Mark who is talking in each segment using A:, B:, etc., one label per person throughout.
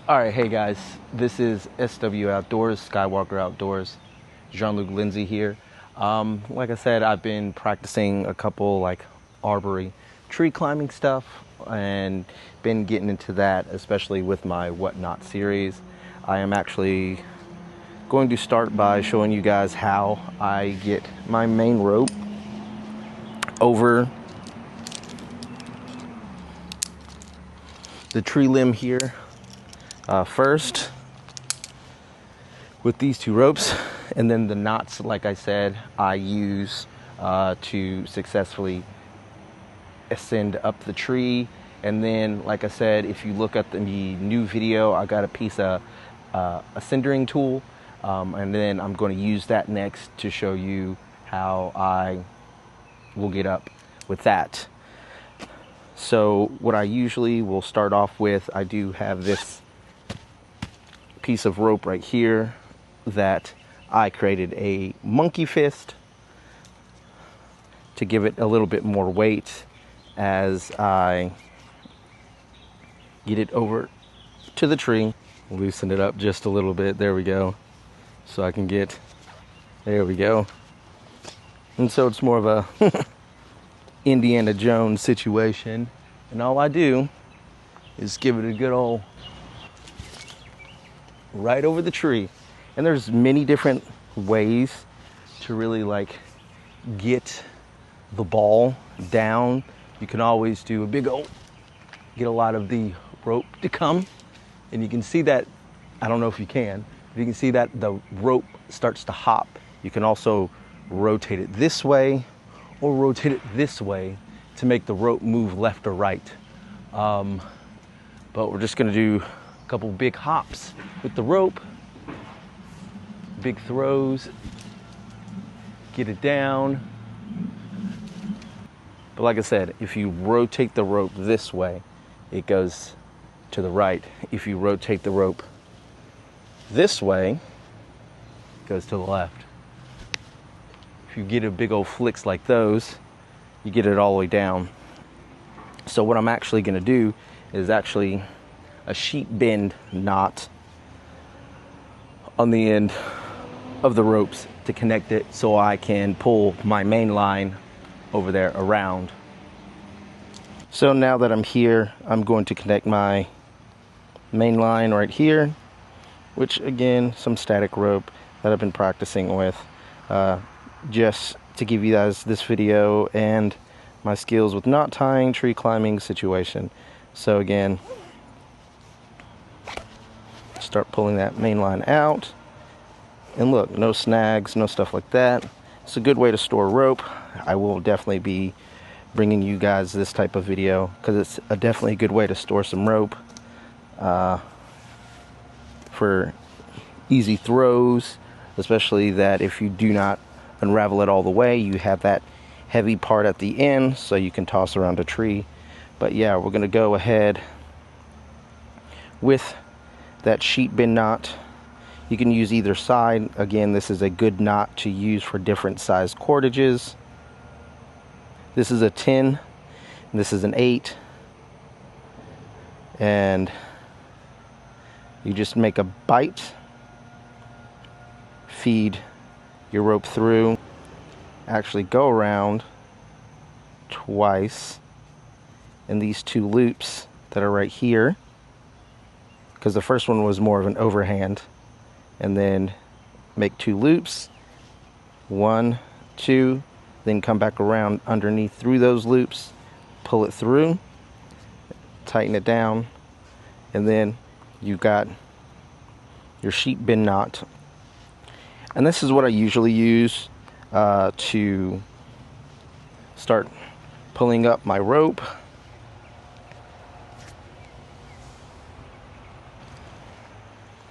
A: All right, hey guys, this is SW Outdoors, SkyWalker Outdoors. Jean-Luc Lindsay here. Like I said, I've been practicing a couple arbory tree climbing stuff and been getting into that, especially with my Whatnot series. I am actually going to start by showing you guys how I get my main rope over the tree limb here. First with these two ropes, and then the knots, like I said, I use to successfully ascend up the tree. And then, like I said, if you look at the new video, I got a piece of a centering tool, and then I'm going to use that next to show you how I will get up with that. So what I usually will start off with, I do have this piece of rope right here that I created a monkey fist to give it a little bit more weight as I get it over to the tree. Loosen it up just a little bit. There we go. So I can get, there we go. And so it's more of a Indiana Jones situation. And all I do is give it a good old right over the tree. And there's many different ways to really get the ball down. You can always do a big old, get a lot of the rope to come, and you can see that, I don't know if you can, but you can see that the rope starts to hop. You can also rotate it this way or rotate it this way to make the rope move left or right. But we're just gonna do a couple big hops with the rope, big throws, get it down. But like I said, if you rotate the rope this way, it goes to the right. If you rotate the rope this way, it goes to the left. If you get a big old flicks like those, you get it all the way down. So what I'm actually gonna do is actually a sheet bend knot on the end of the ropes to connect it so I can pull my main line over there around. So now that I'm here, I'm going to connect my main line right here, which again, some static rope that I've been practicing with, just to give you guys this video and my skills with knot tying, tree climbing situation. So again, start pulling that main line out, and look, no snags, no stuff like that. It's a good way to store rope. I will definitely be bringing you guys this type of video because it's definitely a good way to store some rope for easy throws, especially that if you do not unravel it all the way, you have that heavy part at the end so you can toss around a tree. But yeah, we're gonna go ahead with that sheet bend knot. You can use either side. Again, this is a good knot to use for different size cordages. This is a 10, and this is an 8. And you just make a bite, feed your rope through, actually go around twice in these two loops that are right here, because the first one was more of an overhand, and then make 2 loops, 1, 2, then come back around underneath through those loops, pull it through, tighten it down, and then you've got your sheet bend knot. And this is what I usually use to start pulling up my rope.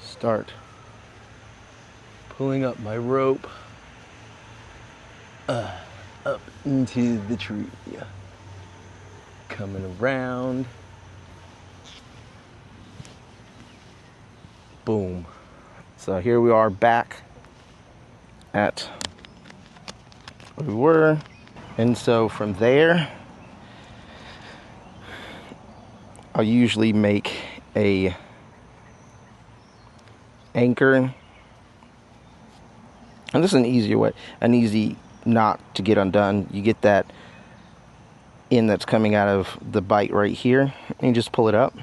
A: Start pulling up my rope up into the tree, coming around, boom. So here we are back at where we were, and so from there I'll usually make a anchor. And this is an easy knot to get undone. You get that end that's coming out of the bite right here, and you just pull it up,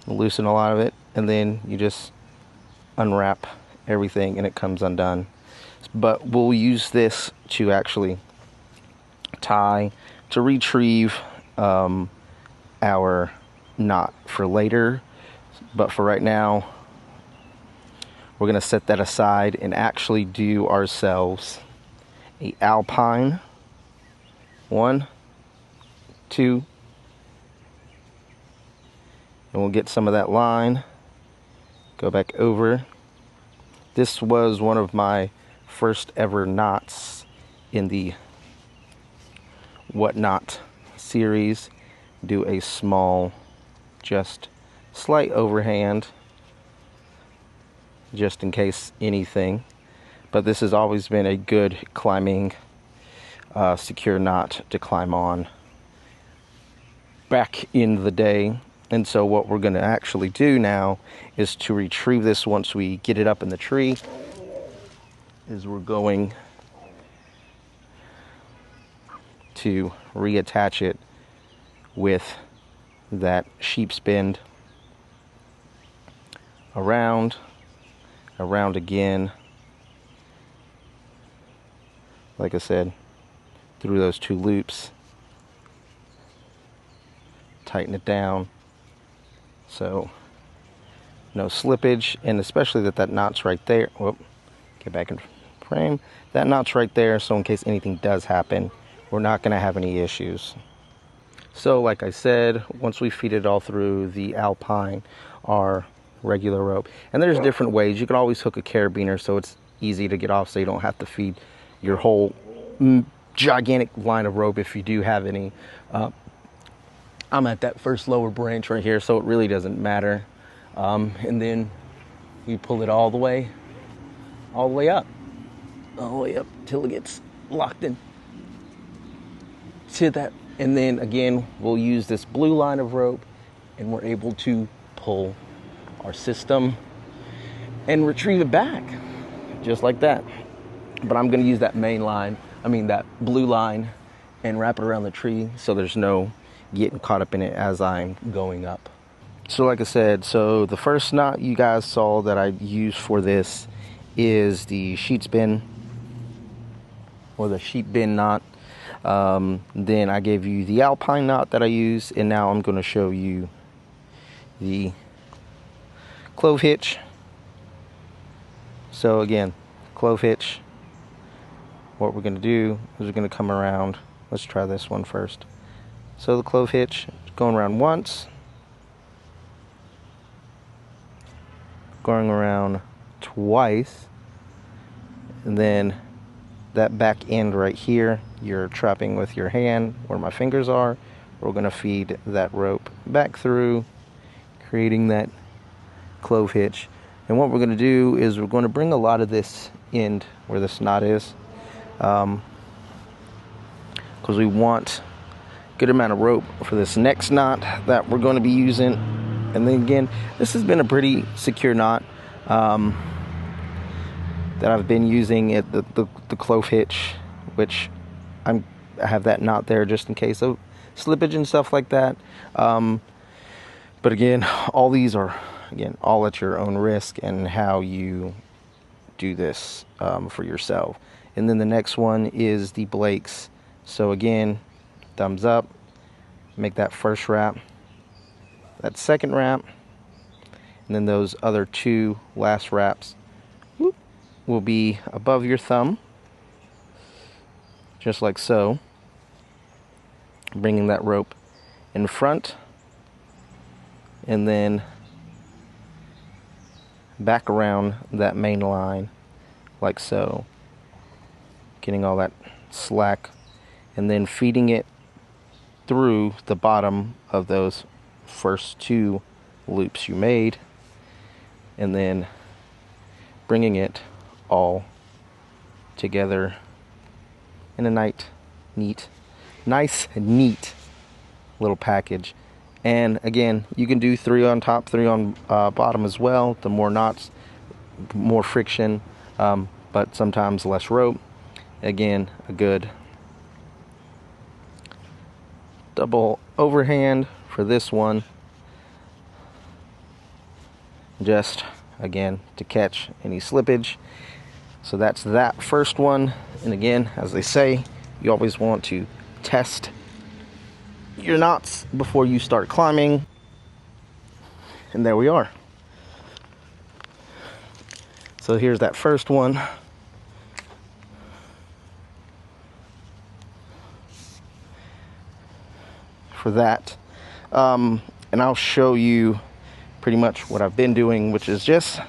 A: loosen a lot of it, and then you just unwrap everything and it comes undone. But we'll use this to actually tie to retrieve our knot for later. But for right now, we're going to set that aside and actually do ourselves a alpine. 1, 2, and we'll get some of that line, go back over. This was one of my first ever knots in the Whatnot series. Do a small, just slight overhand, just in case anything. But this has always been a good climbing secure knot to climb on back in the day. And so what we're going to actually do now is to retrieve this once we get it up in the tree, is we're going to reattach it with that sheep's bend around again, like I said, through those 2 loops, tighten it down so no slippage, and especially that knot's right there. Whoop, get back in frame. That knot's right there, so in case anything does happen, we're not going to have any issues. So like I said, once we feed it all through the alpine, our regular rope, and there's different ways. You can always hook a carabiner so it's easy to get off, so you don't have to feed your whole gigantic line of rope if you do have any. I'm at that first lower branch right here, so it really doesn't matter. And then we pull it all the way up till it gets locked in to that. And then again, we'll use this blue line of rope, and we're able to pull our system and retrieve it back just like that. But I'm going to use that that blue line, and wrap it around the tree so there's no getting caught up in it as I'm going up. So like I said, so the first knot you guys saw that I used for this is the sheep bend, or the sheep bend knot. Then I gave you the alpine knot that I use, and now I'm going to show you the clove hitch. So again, clove hitch, what we're going to do is we're going to come around. Let's try this one first. So the clove hitch, going around once, going around twice, and then that back end right here, you're trapping with your hand where my fingers are. We're going to feed that rope back through, creating that clove hitch. And what we're going to do is we're going to bring a lot of this end where this knot is, because we want a good amount of rope for this next knot that we're going to be using. And then again, this has been a pretty secure knot that I've been using at the clove hitch, which I have that knot there just in case of slippage and stuff like that. But again, all these are all at your own risk and how you do this for yourself. And then the next one is the Blake's. So again, thumbs up, make that first wrap, that second wrap, and then those other 2 last wraps will be above your thumb, just like so, bringing that rope in front, and then back around that main line like so, getting all that slack, and then feeding it through the bottom of those first 2 loops you made, and then bringing it all together in a nice neat little package. And again, you can do 3 on top, 3 on bottom as well. The more knots more friction, but sometimes less rope. Again, a good double overhand for this one, just again to catch any slippage. So that's that first one. And again, as they say, you always want to test your knots before you start climbing. And there we are. So here's that first one. For that, and I'll show you pretty much what I've been doing, which is just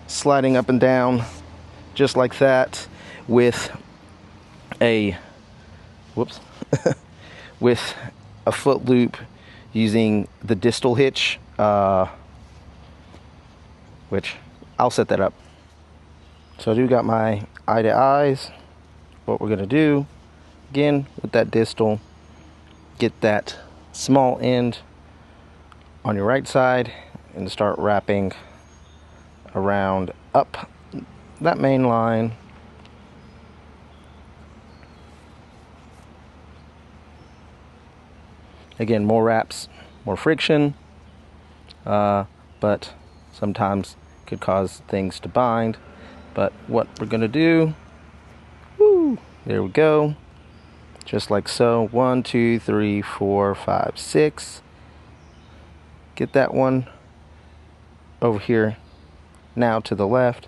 A: sliding up and down just like that with a with a foot loop using the distal hitch, which I'll set that up. So I do got my eye to eyes. What we're gonna do again with that distal, get that small end on your right side and start wrapping around up that main line. Again, more wraps, more friction, but sometimes could cause things to bind. But what we're gonna do, there we go. Just like so. 1, 2, 3, 4, 5, 6. Get that one over here now to the left,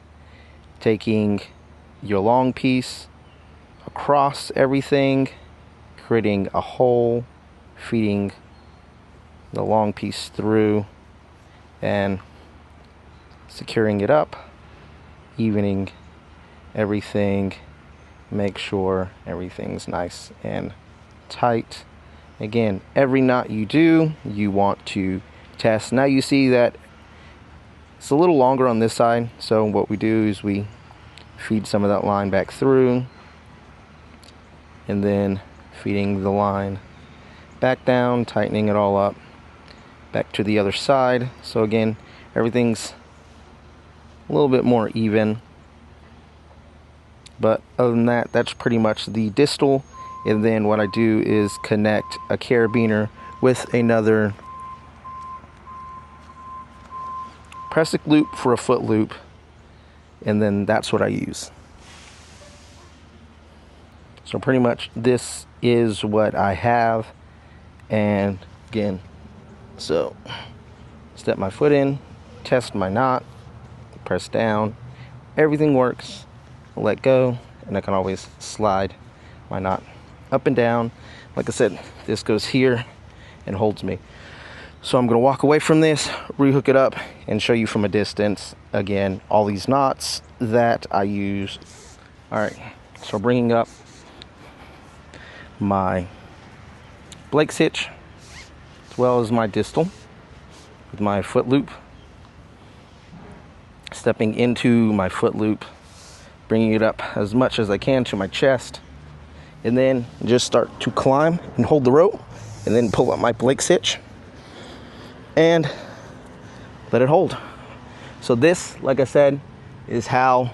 A: taking your long piece across everything, creating a hole, feeding the long piece through and securing it up, evening everything. Make sure everything's nice and tight. Again, every knot you do, you want to test. Now you see that it's a little longer on this side, so what we do is we feed some of that line back through and then feeding the line back down, tightening it all up, back to the other side. So again, everything's a little bit more even. But other than that, that's pretty much the distal. And then what I do is connect a carabiner with another pressic loop for a foot loop. And then that's what I use. So pretty much this is what I have. And again, so step my foot in, test my knot, press down, everything works. Let go, and I can always slide my knot up and down. Like I said, this goes here and holds me. So I'm going to walk away from this, rehook it up, and show you from a distance again all these knots that I use. All right, so bringing up my Blake's hitch as well as my distal with my foot loop, stepping into my foot loop, bringing it up as much as I can to my chest, and then just start to climb and hold the rope, and then pull up my Blake's hitch and let it hold. So this, like I said, is how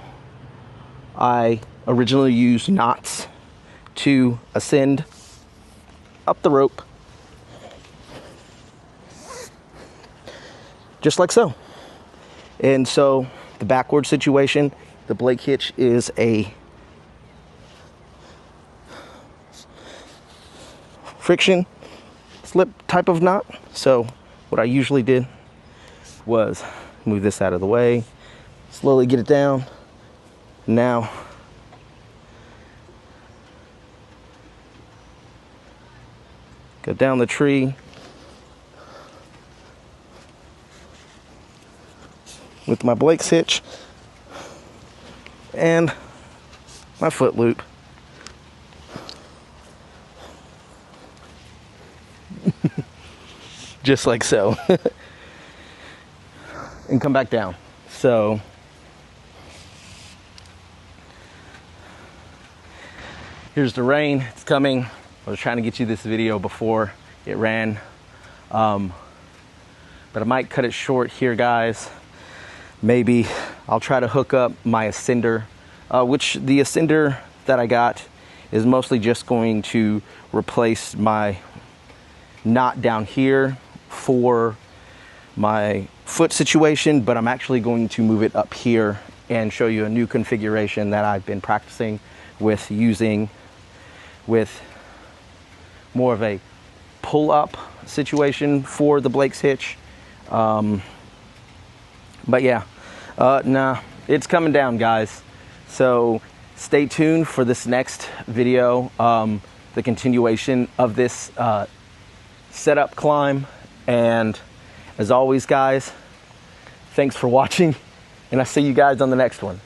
A: I originally used knots to ascend up the rope, just like so. And so the backward situation, the Blake hitch is a friction slip type of knot. So what I usually did was move this out of the way, slowly get it down. Now go down the tree with my Blake's hitch and my foot loop. Just like so. And come back down. So here's the rain, it's coming. I was trying to get you this video before it ran, but I might cut it short here, guys. maybe I'll try to hook up my ascender, which the ascender that I got is mostly just going to replace my knot down here for my foot situation, but I'm actually going to move it up here and show you a new configuration that I've been practicing with, using with more of a pull-up situation for the Blake's hitch. But yeah, nah, it's coming down, guys. So stay tuned for this next video, the continuation of this setup climb. And as always, guys, thanks for watching, and I'll see you guys on the next one.